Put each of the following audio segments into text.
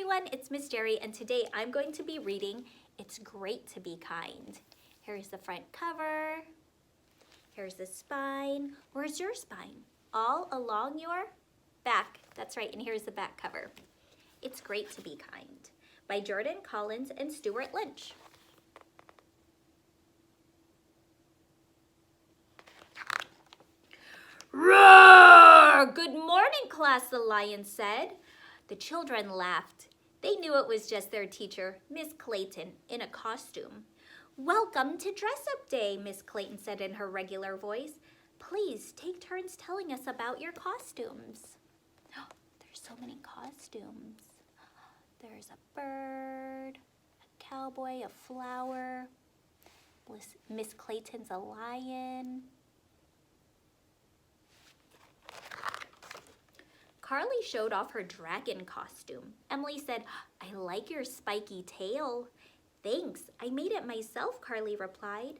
everyone, it's Miss Jerry, and today I'm going to be reading It's Great to Be Kind. Here's the front cover. Here's the spine. Where's your spine? All along your back. That's right, and here's the back cover. It's Great to Be Kind by Jordan Collins and Stuart Lynch. Roar! Good morning, class, the lion said. The children laughed. They knew it was just their teacher, Miss Clayton, in a costume. Welcome to dress-up day, Miss Clayton said in her regular voice. Please take turns telling us about your costumes. Oh, there's so many costumes. There's a bird, a cowboy, a flower. Miss Clayton's a lion. Carly showed off her dragon costume. Emily said, I like your spiky tail. Thanks, I made it myself, Carly replied.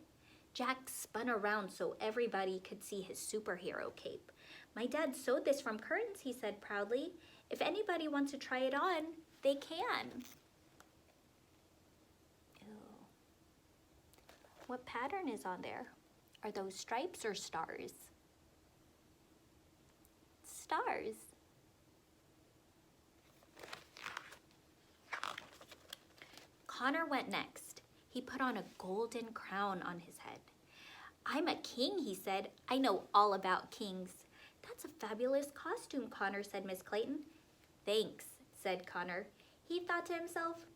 Jack spun around so everybody could see his superhero cape. My dad sewed this from curtains, he said proudly. If anybody wants to try it on, they can. Ooh. What pattern is on there? Are those stripes or stars? Stars. Connor went next. He put on a golden crown on his head. I'm a king, he said. I know all about kings. That's a fabulous costume, Connor, said Miss Clayton. Thanks, said Connor. He thought to himself,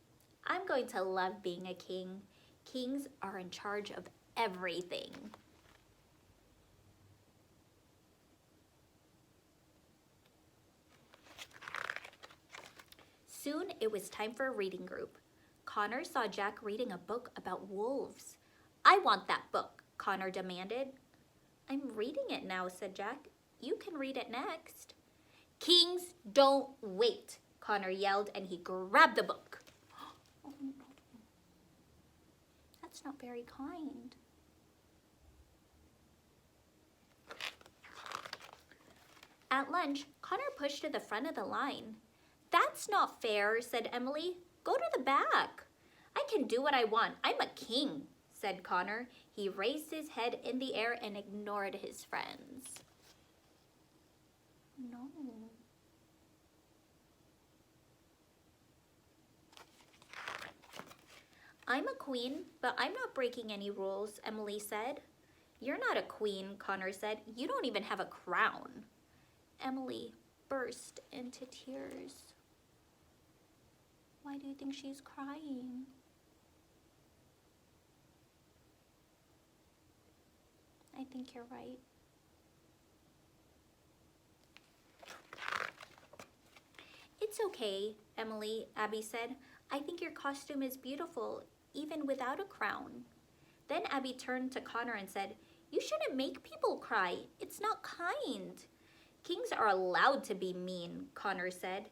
I'm going to love being a king. Kings are in charge of everything. Soon it was time for a reading group. Connor saw Jack reading a book about wolves. I want that book, Connor demanded. I'm reading it now, said Jack. You can read it next. Kings don't wait, Connor yelled, and he grabbed the book. Oh, no. That's not very kind. At lunch, Connor pushed to the front of the line. That's not fair, said Emily. Go to the back. I can do what I want. I'm a king, said Connor. He raised his head in the air and ignored his friends. No. I'm a queen, but I'm not breaking any rules, Emily said. You're not a queen, Connor said. You don't even have a crown. Emily burst into tears. Why do you think she's crying? I think you're right. It's okay, Abby said. I think your costume is beautiful, even without a crown. Then Abby turned to Connor and said, You shouldn't make people cry. It's not kind. Kings are allowed to be mean, Connor said.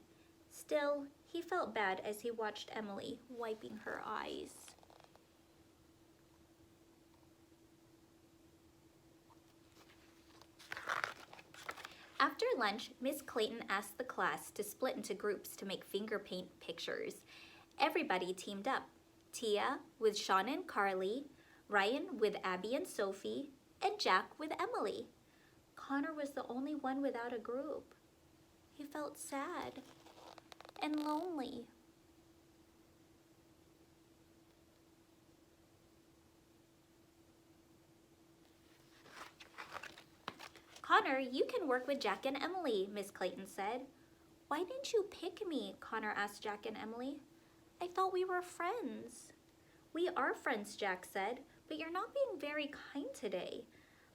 Still, he felt bad as he watched Emily wiping her eyes. After lunch, Miss Clayton asked the class to split into groups to make finger paint pictures. Everybody teamed up. Tia with Sean and Carly, Ryan with Abby and Sophie, and Jack with Emily. Connor was the only one without a group. He felt sad and lonely. Connor, you can work with Jack and Emily, Miss Clayton said. Why didn't you pick me? Connor asked Jack and Emily. I thought we were friends. We are friends, Jack said, but you're not being very kind today.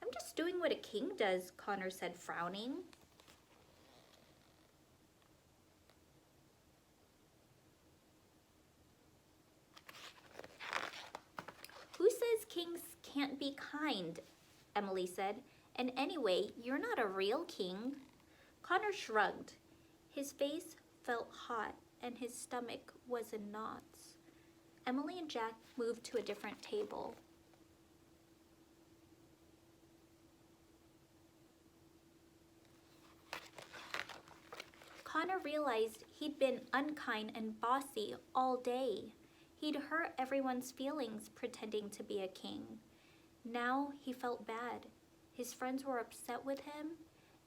I'm just doing what a king does, Connor said, frowning. Who says kings can't be kind? Emily said. And anyway, you're not a real king. Connor shrugged. His face felt hot and his stomach was in knots. Emily and Jack moved to a different table. Connor realized He'd been unkind and bossy all day. He'd hurt everyone's feelings pretending to be a king. Now he felt bad. His friends were upset with him,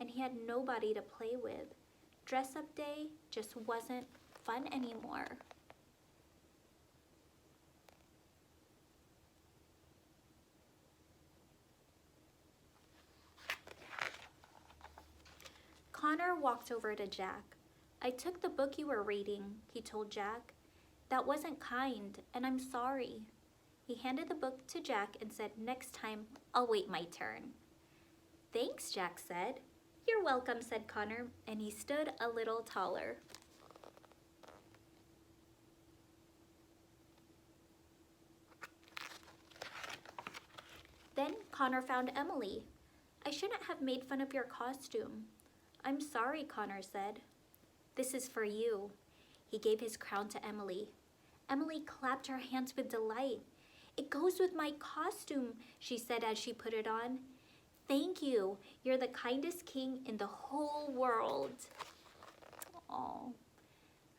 and he had nobody to play with. Dress-up day just wasn't fun anymore. Connor walked over to Jack. "I took the book you were reading," he told Jack. "That wasn't kind, and I'm sorry." He handed the book to Jack and said, "Next time, I'll wait my turn." "Thanks," Jack said. "You're welcome," said Connor, and he stood a little taller. Then Connor found Emily. "I shouldn't have made fun of your costume." "I'm sorry," Connor said. "This is for you." He gave his crown to Emily. Emily clapped her hands with delight. "It goes with my costume," she said as she put it on. "Thank you. You're the kindest king in the whole world." Oh,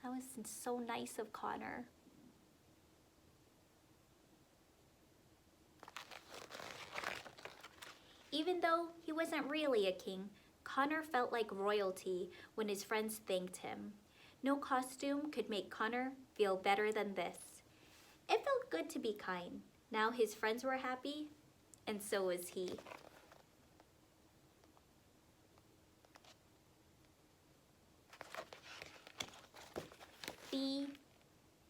that was so nice of Connor. Even though he wasn't really a king, Connor felt like royalty when his friends thanked him. No costume could make Connor feel better than this. It felt good to be kind. Now his friends were happy, and so was he. The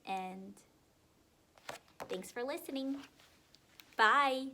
end. Thanks for listening. Bye.